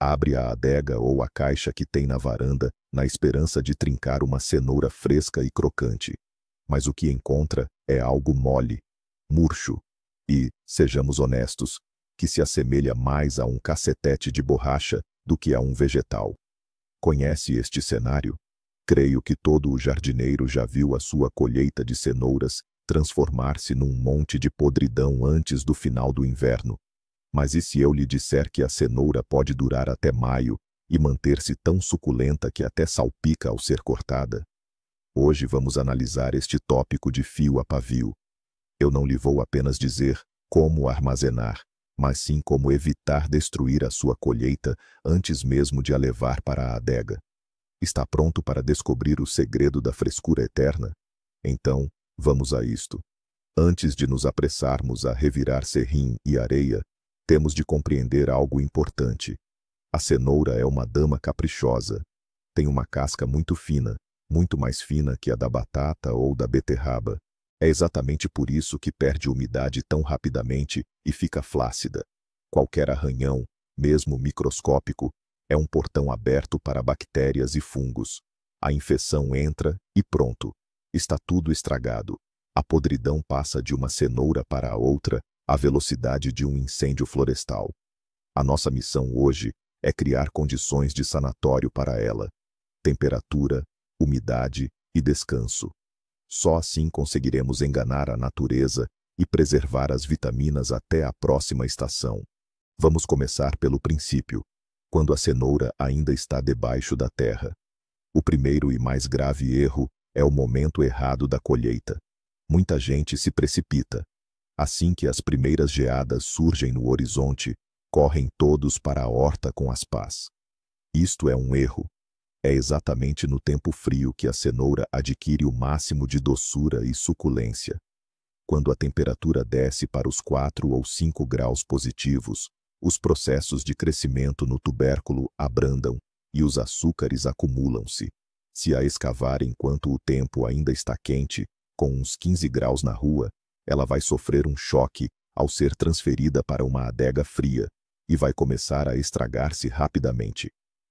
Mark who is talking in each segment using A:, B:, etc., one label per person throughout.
A: Abre a adega ou a caixa que tem na varanda, na esperança de trincar uma cenoura fresca e crocante. Mas o que encontra é algo mole, murcho e, sejamos honestos, que se assemelha mais a um cacetete de borracha do que a um vegetal. Conhece este cenário? Creio que todo o jardineiro já viu a sua colheita de cenouras transformar-se num monte de podridão antes do final do inverno. Mas e se eu lhe disser que a cenoura pode durar até maio e manter-se tão suculenta que até salpica ao ser cortada? Hoje vamos analisar este tópico de fio a pavio. Eu não lhe vou apenas dizer como armazenar, mas sim como evitar destruir a sua colheita antes mesmo de a levar para a adega. Está pronto para descobrir o segredo da frescura eterna? Então, vamos a isto. Antes de nos apressarmos a revirar serrim e areia, temos de compreender algo importante. A cenoura é uma dama caprichosa. Tem uma casca muito fina, muito mais fina que a da batata ou da beterraba. É exatamente por isso que perde umidade tão rapidamente e fica flácida. Qualquer arranhão, mesmo microscópico, é um portão aberto para bactérias e fungos. A infecção entra e pronto. Está tudo estragado. A podridão passa de uma cenoura para a outra à velocidade de um incêndio florestal. A nossa missão hoje é criar condições de sanatório para ela. Temperatura, umidade e descanso. Só assim conseguiremos enganar a natureza e preservar as vitaminas até a próxima estação. Vamos começar pelo princípio, quando a cenoura ainda está debaixo da terra. O primeiro e mais grave erro é o momento errado da colheita. Muita gente se precipita. Assim que as primeiras geadas surgem no horizonte, correm todos para a horta com as pás. Isto é um erro. É exatamente no tempo frio que a cenoura adquire o máximo de doçura e suculência. Quando a temperatura desce para os 4 ou 5 graus positivos, os processos de crescimento no tubérculo abrandam e os açúcares acumulam-se. Se a escavar enquanto o tempo ainda está quente, com uns 15 graus na rua, ela vai sofrer um choque ao ser transferida para uma adega fria e vai começar a estragar-se rapidamente.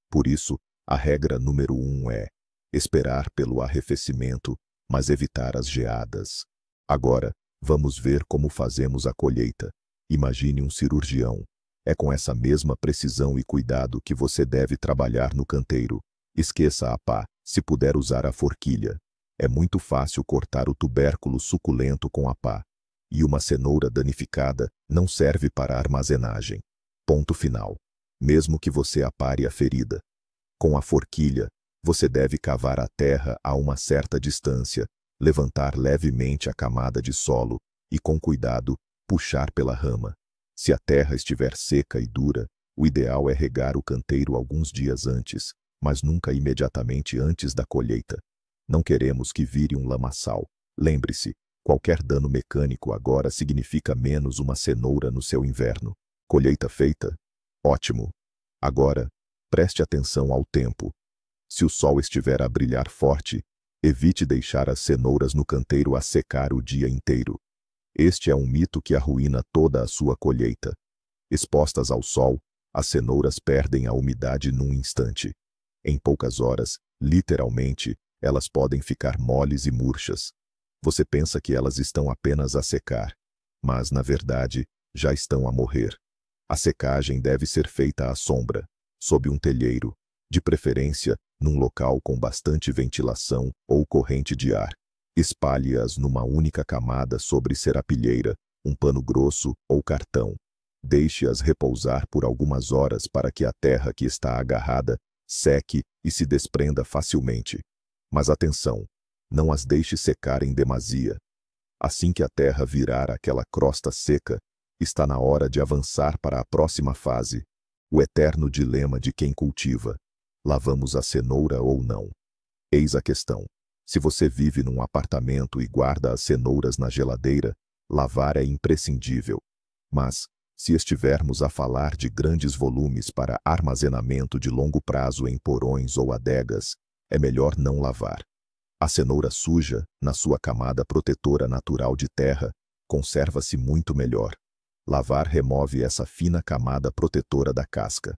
A: Por isso, a regra número 1 é esperar pelo arrefecimento, mas evitar as geadas. Agora, vamos ver como fazemos a colheita. Imagine um cirurgião. É com essa mesma precisão e cuidado que você deve trabalhar no canteiro. Esqueça a pá, se puder usar a forquilha. É muito fácil cortar o tubérculo suculento com a pá. E uma cenoura danificada não serve para armazenagem. Ponto final. Mesmo que você apare a ferida. Com a forquilha, você deve cavar a terra a uma certa distância, levantar levemente a camada de solo e, com cuidado, puxar pela rama. Se a terra estiver seca e dura, o ideal é regar o canteiro alguns dias antes, mas nunca imediatamente antes da colheita. Não queremos que vire um lamaçal. Lembre-se, qualquer dano mecânico agora significa menos uma cenoura no seu inverno. Colheita feita? Ótimo. Agora, preste atenção ao tempo. Se o sol estiver a brilhar forte, evite deixar as cenouras no canteiro a secar o dia inteiro. Este é um mito que arruína toda a sua colheita. Expostas ao sol, as cenouras perdem a umidade num instante. Em poucas horas, literalmente, elas podem ficar moles e murchas. Você pensa que elas estão apenas a secar, mas, na verdade, já estão a morrer. A secagem deve ser feita à sombra, sob um telheiro, de preferência num local com bastante ventilação ou corrente de ar. Espalhe-as numa única camada sobre serapilheira, um pano grosso ou cartão. Deixe-as repousar por algumas horas para que a terra que está agarrada seque e se desprenda facilmente. Mas atenção, não as deixe secar em demasia. Assim que a terra virar aquela crosta seca, está na hora de avançar para a próxima fase, o eterno dilema de quem cultiva. Lavamos a cenoura ou não? Eis a questão. Se você vive num apartamento e guarda as cenouras na geladeira, lavar é imprescindível. Mas, se estivermos a falar de grandes volumes para armazenamento de longo prazo em porões ou adegas, é melhor não lavar. A cenoura suja, na sua camada protetora natural de terra, conserva-se muito melhor. Lavar remove essa fina camada protetora da casca.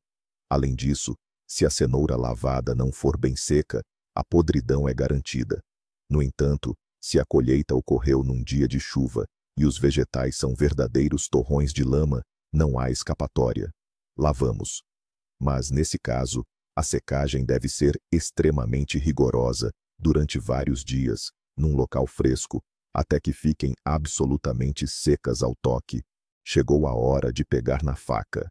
A: Além disso, se a cenoura lavada não for bem seca, a podridão é garantida. No entanto, se a colheita ocorreu num dia de chuva e os vegetais são verdadeiros torrões de lama, não há escapatória. Lavamos. Mas, nesse caso, a secagem deve ser extremamente rigorosa durante vários dias, num local fresco, até que fiquem absolutamente secas ao toque. Chegou a hora de pegar na faca.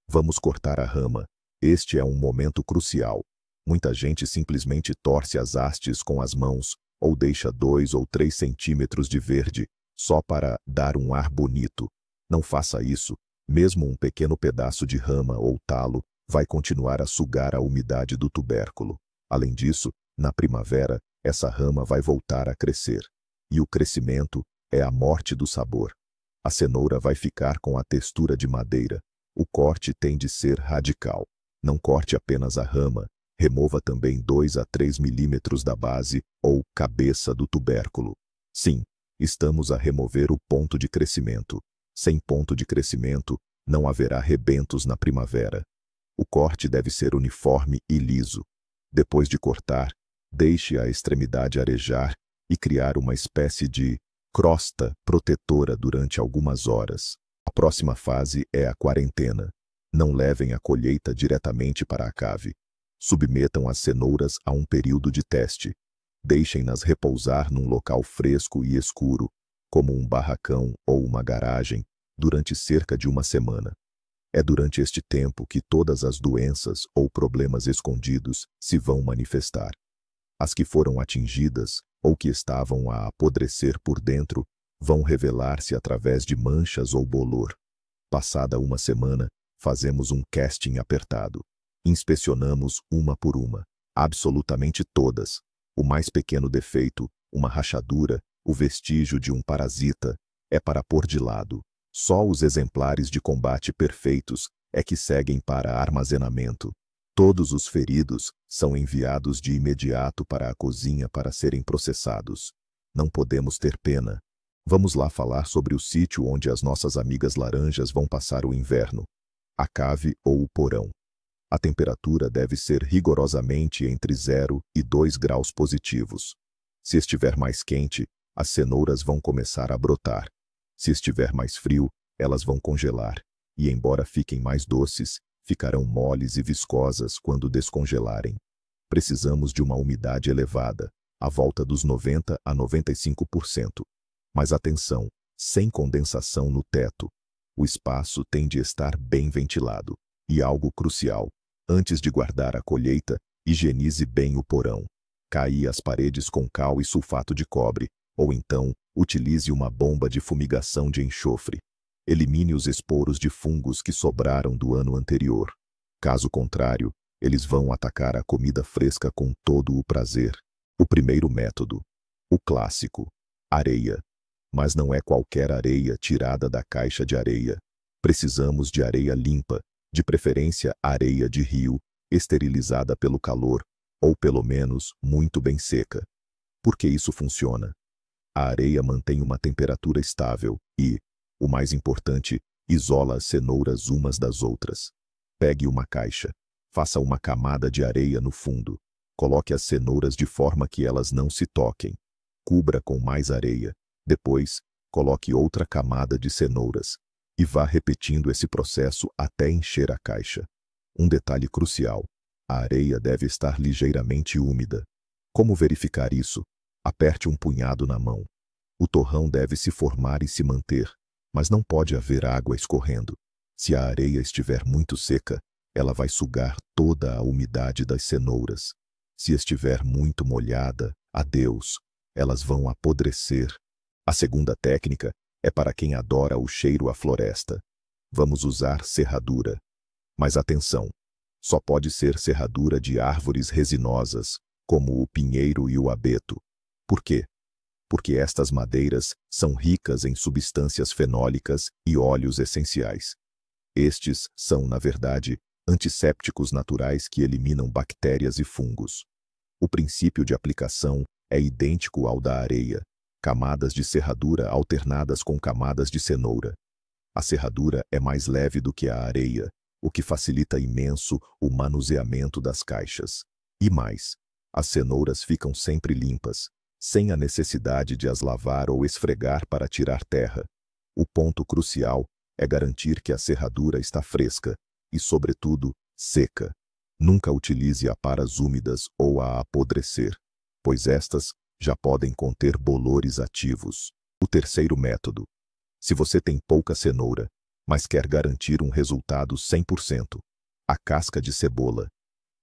A: Vamos cortar a rama. Este é um momento crucial. Muita gente simplesmente torce as hastes com as mãos, ou deixa 2 ou 3 centímetros de verde, só para dar um ar bonito. Não faça isso. Mesmo um pequeno pedaço de rama ou talo vai continuar a sugar a umidade do tubérculo. Além disso, na primavera, essa rama vai voltar a crescer. E o crescimento é a morte do sabor. A cenoura vai ficar com a textura de madeira. O corte tem de ser radical. Não corte apenas a rama, remova também 2 a 3 milímetros da base ou cabeça do tubérculo. Sim, estamos a remover o ponto de crescimento. Sem ponto de crescimento, não haverá rebentos na primavera. O corte deve ser uniforme e liso. Depois de cortar, deixe a extremidade arejar e criar uma espécie de crosta protetora durante algumas horas. A próxima fase é a quarentena. Não levem a colheita diretamente para a cave. Submetam as cenouras a um período de teste. Deixem-nas repousar num local fresco e escuro, como um barracão ou uma garagem, durante cerca de uma semana. É durante este tempo que todas as doenças ou problemas escondidos se vão manifestar. As que foram atingidas, ou que estavam a apodrecer por dentro, vão revelar-se através de manchas ou bolor. Passada uma semana, fazemos um casting apertado. Inspecionamos uma por uma, absolutamente todas. O mais pequeno defeito, uma rachadura, o vestígio de um parasita, é para pôr de lado. Só os exemplares de combate perfeitos é que seguem para armazenamento. Todos os feridos são enviados de imediato para a cozinha para serem processados. Não podemos ter pena. Vamos lá falar sobre o sítio onde as nossas amigas laranjas vão passar o inverno. A cave ou o porão. A temperatura deve ser rigorosamente entre 0 e 2 graus positivos. Se estiver mais quente, as cenouras vão começar a brotar. Se estiver mais frio, elas vão congelar, e embora fiquem mais doces, ficarão moles e viscosas quando descongelarem. Precisamos de uma umidade elevada, à volta dos 90 a 95%. Mas atenção, sem condensação no teto. O espaço tem de estar bem ventilado. E algo crucial, antes de guardar a colheita, higienize bem o porão. Caie as paredes com cal e sulfato de cobre, ou então, utilize uma bomba de fumigação de enxofre. Elimine os esporos de fungos que sobraram do ano anterior. Caso contrário, eles vão atacar a comida fresca com todo o prazer. O primeiro método. O clássico. Areia. Mas não é qualquer areia tirada da caixa de areia. Precisamos de areia limpa, de preferência areia de rio, esterilizada pelo calor, ou pelo menos muito bem seca. Por que isso funciona? A areia mantém uma temperatura estável e, o mais importante, isola as cenouras umas das outras. Pegue uma caixa, faça uma camada de areia no fundo, coloque as cenouras de forma que elas não se toquem. Cubra com mais areia, depois, coloque outra camada de cenouras e vá repetindo esse processo até encher a caixa. Um detalhe crucial: a areia deve estar ligeiramente úmida. Como verificar isso? Aperte um punhado na mão. O torrão deve se formar e se manter, mas não pode haver água escorrendo. Se a areia estiver muito seca, ela vai sugar toda a umidade das cenouras. Se estiver muito molhada, adeus, elas vão apodrecer. A segunda técnica é para quem adora o cheiro à floresta. Vamos usar serradura. Mas atenção, só pode ser serradura de árvores resinosas, como o pinheiro e o abeto. Por quê? Porque estas madeiras são ricas em substâncias fenólicas e óleos essenciais. Estes são, na verdade, antissépticos naturais que eliminam bactérias e fungos. O princípio de aplicação é idêntico ao da areia, camadas de serradura alternadas com camadas de cenoura. A serradura é mais leve do que a areia, o que facilita imenso o manuseamento das caixas. E mais, as cenouras ficam sempre limpas, sem a necessidade de as lavar ou esfregar para tirar terra. O ponto crucial é garantir que a serradura está fresca e, sobretudo, seca. Nunca utilize aparas úmidas ou a apodrecer, pois estas já podem conter bolores ativos. O terceiro método. Se você tem pouca cenoura, mas quer garantir um resultado 100%, a casca de cebola.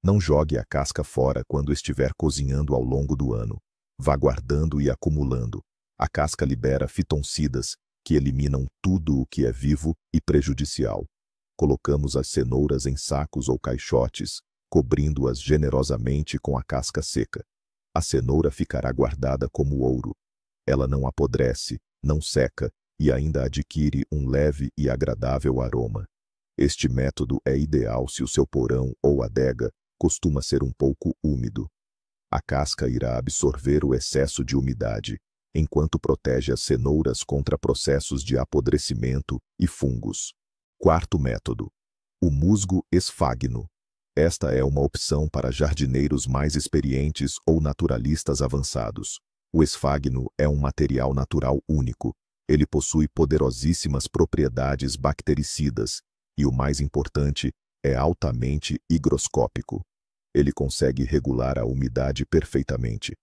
A: Não jogue a casca fora quando estiver cozinhando ao longo do ano. Vá guardando e acumulando. A casca libera fitoncidas, que eliminam tudo o que é vivo e prejudicial. Colocamos as cenouras em sacos ou caixotes, cobrindo-as generosamente com a casca seca. A cenoura ficará guardada como ouro. Ela não apodrece, não seca e ainda adquire um leve e agradável aroma. Este método é ideal se o seu porão ou adega costuma ser um pouco úmido. A casca irá absorver o excesso de umidade, enquanto protege as cenouras contra processos de apodrecimento e fungos. Quarto método. O musgo esfagno. Esta é uma opção para jardineiros mais experientes ou naturalistas avançados. O esfagno é um material natural único. Ele possui poderosíssimas propriedades bactericidas e, o mais importante, é altamente higroscópico. Ele consegue regular a umidade perfeitamente.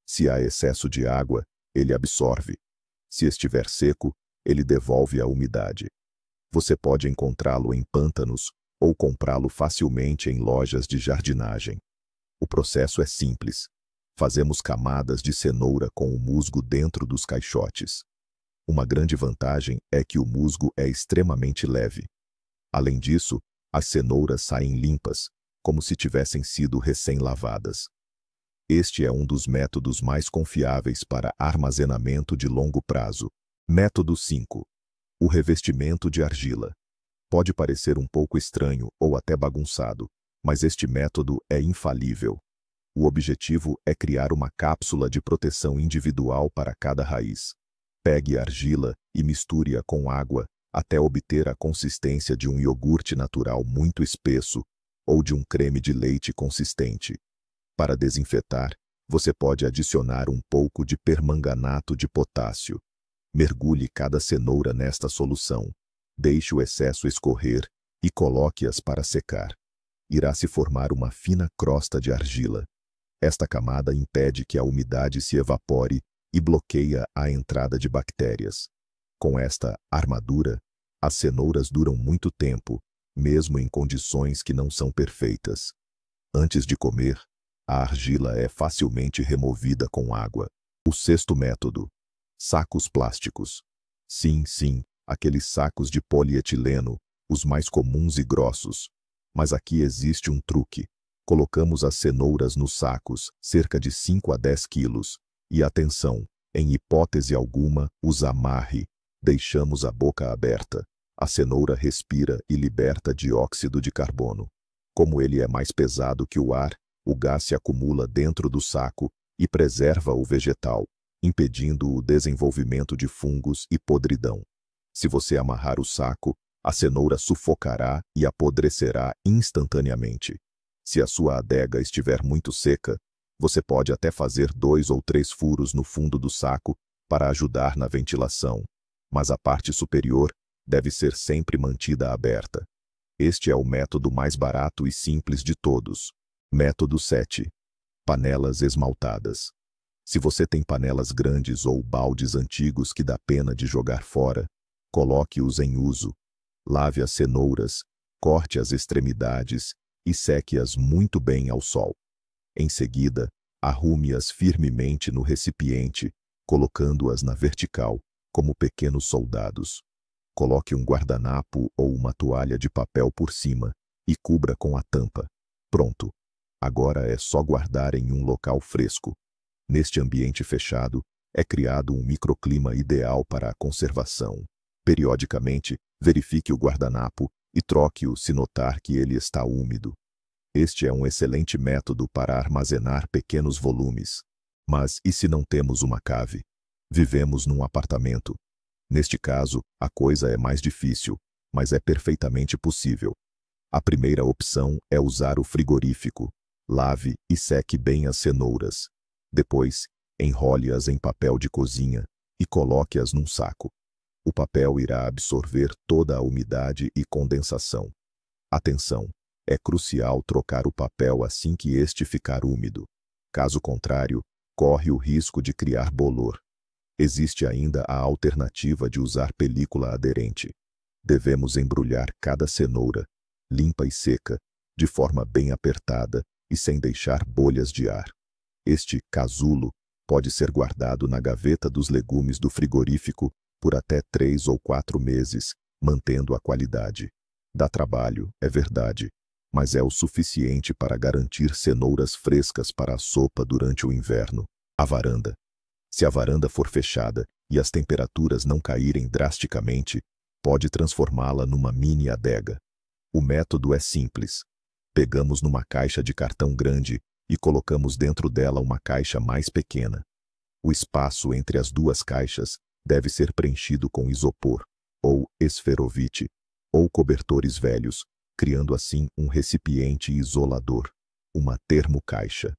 A: Se há excesso de água, ele absorve. Se estiver seco, ele devolve a umidade. Você pode encontrá-lo em pântanos ou comprá-lo facilmente em lojas de jardinagem. O processo é simples. Fazemos camadas de cenoura com o musgo dentro dos caixotes. Uma grande vantagem é que o musgo é extremamente leve. Além disso, as cenouras saem limpas, como se tivessem sido recém-lavadas. Este é um dos métodos mais confiáveis para armazenamento de longo prazo. Método 5. O revestimento de argila. Pode parecer um pouco estranho ou até bagunçado, mas este método é infalível. O objetivo é criar uma cápsula de proteção individual para cada raiz. Pegue a argila e misture-a com água até obter a consistência de um iogurte natural muito espesso ou de um creme de leite consistente. Para desinfetar, você pode adicionar um pouco de permanganato de potássio. Mergulhe cada cenoura nesta solução. Deixe o excesso escorrer e coloque-as para secar. Irá se formar uma fina crosta de argila. Esta camada impede que a umidade se evapore e bloqueia a entrada de bactérias. Com esta armadura, as cenouras duram muito tempo, mesmo em condições que não são perfeitas. Antes de comer, a argila é facilmente removida com água. O sexto método. Sacos plásticos. Sim, aqueles sacos de polietileno, os mais comuns e grossos. Mas aqui existe um truque. Colocamos as cenouras nos sacos, cerca de 5 a 10 quilos. E atenção, em hipótese alguma, os amarre. Deixamos a boca aberta. A cenoura respira e liberta dióxido de carbono. Como ele é mais pesado que o ar, o gás se acumula dentro do saco e preserva o vegetal, impedindo o desenvolvimento de fungos e podridão. Se você amarrar o saco, a cenoura sufocará e apodrecerá instantaneamente. Se a sua adega estiver muito seca, você pode até fazer 2 ou 3 furos no fundo do saco para ajudar na ventilação, mas a parte superior deve ser sempre mantida aberta. Este é o método mais barato e simples de todos. Método 7. Panelas esmaltadas. Se você tem panelas grandes ou baldes antigos que dá pena de jogar fora, coloque-os em uso. Lave as cenouras, corte as extremidades e seque-as muito bem ao sol. Em seguida, arrume-as firmemente no recipiente, colocando-as na vertical, como pequenos soldados. Coloque um guardanapo ou uma toalha de papel por cima e cubra com a tampa. Pronto. Agora é só guardar em um local fresco. Neste ambiente fechado, é criado um microclima ideal para a conservação. Periodicamente, verifique o guardanapo e troque-o se notar que ele está úmido. Este é um excelente método para armazenar pequenos volumes. Mas e se não temos uma cave? Vivemos num apartamento. Neste caso, a coisa é mais difícil, mas é perfeitamente possível. A primeira opção é usar o frigorífico. Lave e seque bem as cenouras. Depois, enrole-as em papel de cozinha e coloque-as num saco. O papel irá absorver toda a umidade e condensação. Atenção! É crucial trocar o papel assim que este ficar úmido. Caso contrário, corre o risco de criar bolor. Existe ainda a alternativa de usar película aderente. Devemos embrulhar cada cenoura, limpa e seca, de forma bem apertada e sem deixar bolhas de ar. Este casulo pode ser guardado na gaveta dos legumes do frigorífico por até 3 ou 4 meses, mantendo a qualidade. Dá trabalho, é verdade, mas é o suficiente para garantir cenouras frescas para a sopa durante o inverno. A varanda. Se a varanda for fechada e as temperaturas não caírem drasticamente, pode transformá-la numa mini adega. O método é simples. Pegamos numa caixa de cartão grande e colocamos dentro dela uma caixa mais pequena. O espaço entre as duas caixas deve ser preenchido com isopor, ou esferovite, ou cobertores velhos, criando assim um recipiente isolador, uma termocaixa.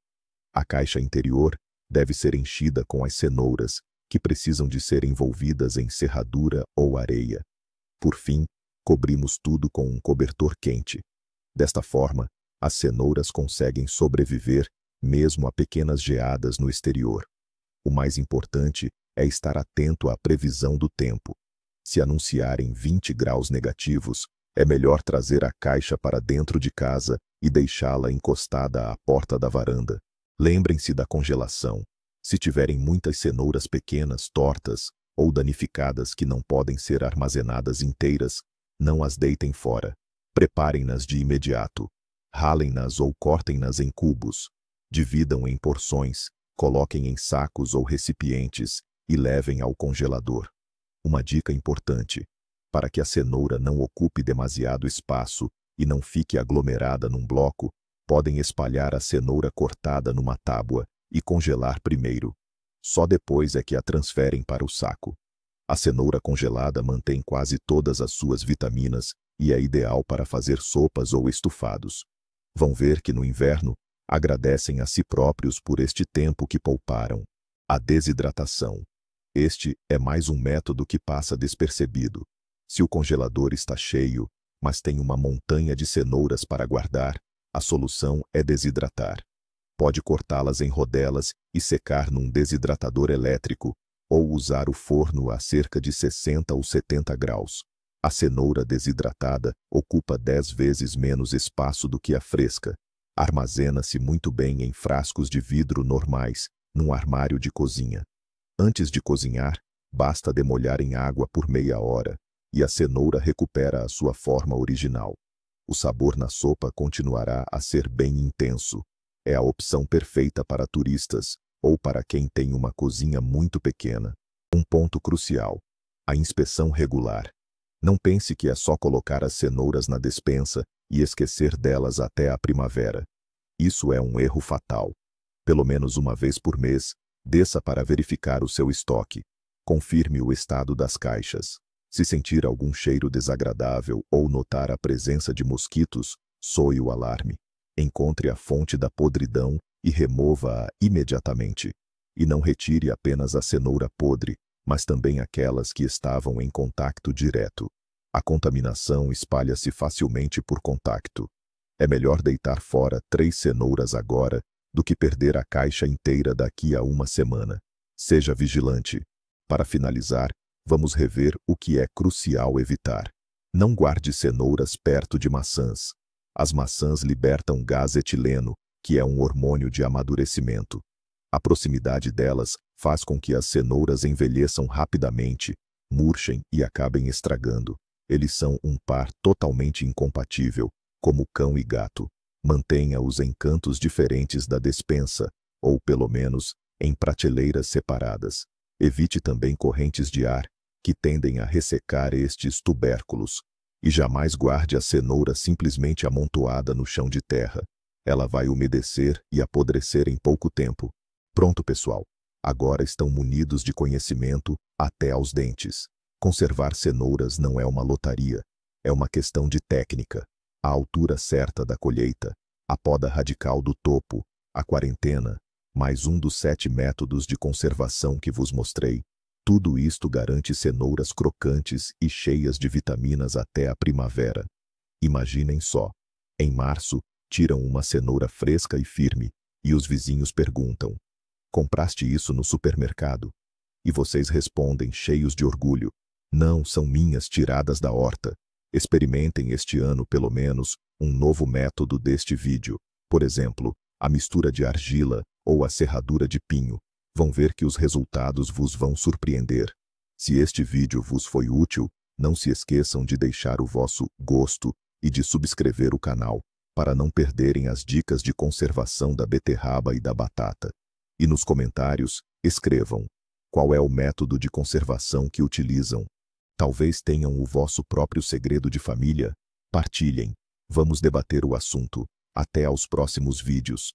A: A caixa interior deve ser enchida com as cenouras, que precisam de ser envolvidas em serradura ou areia. Por fim, cobrimos tudo com um cobertor quente. Desta forma, as cenouras conseguem sobreviver mesmo a pequenas geadas no exterior. O mais importante é estar atento à previsão do tempo. Se anunciarem 20 graus negativos, é melhor trazer a caixa para dentro de casa e deixá-la encostada à porta da varanda. Lembrem-se da congelação. Se tiverem muitas cenouras pequenas, tortas ou danificadas que não podem ser armazenadas inteiras, não as deitem fora. Preparem-nas de imediato. Ralem-nas ou cortem-nas em cubos. Dividam em porções, coloquem em sacos ou recipientes e levem ao congelador. Uma dica importante: para que a cenoura não ocupe demasiado espaço e não fique aglomerada num bloco, podem espalhar a cenoura cortada numa tábua e congelar primeiro. Só depois é que a transferem para o saco. A cenoura congelada mantém quase todas as suas vitaminas e é ideal para fazer sopas ou estufados. Vão ver que no inverno agradecem a si próprios por este tempo que pouparam. A desidratação. Este é mais um método que passa despercebido. Se o congelador está cheio, mas tem uma montanha de cenouras para guardar, a solução é desidratar. Pode cortá-las em rodelas e secar num desidratador elétrico, ou usar o forno a cerca de 60 ou 70 graus. A cenoura desidratada ocupa 10 vezes menos espaço do que a fresca. Armazena-se muito bem em frascos de vidro normais, num armário de cozinha. Antes de cozinhar, basta demolhar em água por meia hora, e a cenoura recupera a sua forma original. O sabor na sopa continuará a ser bem intenso. É a opção perfeita para turistas ou para quem tem uma cozinha muito pequena. Um ponto crucial: a inspeção regular. Não pense que é só colocar as cenouras na despensa e esquecer delas até a primavera. Isso é um erro fatal. Pelo menos uma vez por mês, desça para verificar o seu estoque. Confirme o estado das caixas. Se sentir algum cheiro desagradável ou notar a presença de mosquitos, soe o alarme. Encontre a fonte da podridão e remova-a imediatamente. E não retire apenas a cenoura podre, mas também aquelas que estavam em contato direto. A contaminação espalha-se facilmente por contato. É melhor deitar fora 3 cenouras agora do que perder a caixa inteira daqui a uma semana. Seja vigilante. Para finalizar, vamos rever o que é crucial evitar. Não guarde cenouras perto de maçãs. As maçãs libertam gás etileno, que é um hormônio de amadurecimento. A proximidade delas faz com que as cenouras envelheçam rapidamente, murchem e acabem estragando. Eles são um par totalmente incompatível, como cão e gato. Mantenha-os em cantos diferentes da despensa, ou pelo menos em prateleiras separadas. Evite também correntes de ar, que tendem a ressecar estes tubérculos. E jamais guarde a cenoura simplesmente amontoada no chão de terra. Ela vai umedecer e apodrecer em pouco tempo. Pronto, pessoal. Agora estão munidos de conhecimento até aos dentes. Conservar cenouras não é uma lotaria. É uma questão de técnica. a altura certa da colheita, a poda radical do topo, a quarentena, mais um dos 7 métodos de conservação que vos mostrei. Tudo isto garante cenouras crocantes e cheias de vitaminas até a primavera. Imaginem só. Em março, tiram uma cenoura fresca e firme, e os vizinhos perguntam: compraste isso no supermercado? E vocês respondem cheios de orgulho: não, são minhas tiradas da horta. Experimentem este ano pelo menos um novo método deste vídeo, por exemplo, a mistura de argila ou a serradura de pinho. Vão ver que os resultados vos vão surpreender. Se este vídeo vos foi útil, não se esqueçam de deixar o vosso gosto e de subscrever o canal, para não perderem as dicas de conservação da beterraba e da batata. E nos comentários, escrevam qual é o método de conservação que utilizam. Talvez tenham o vosso próprio segredo de família. Partilhem. Vamos debater o assunto. Até aos próximos vídeos.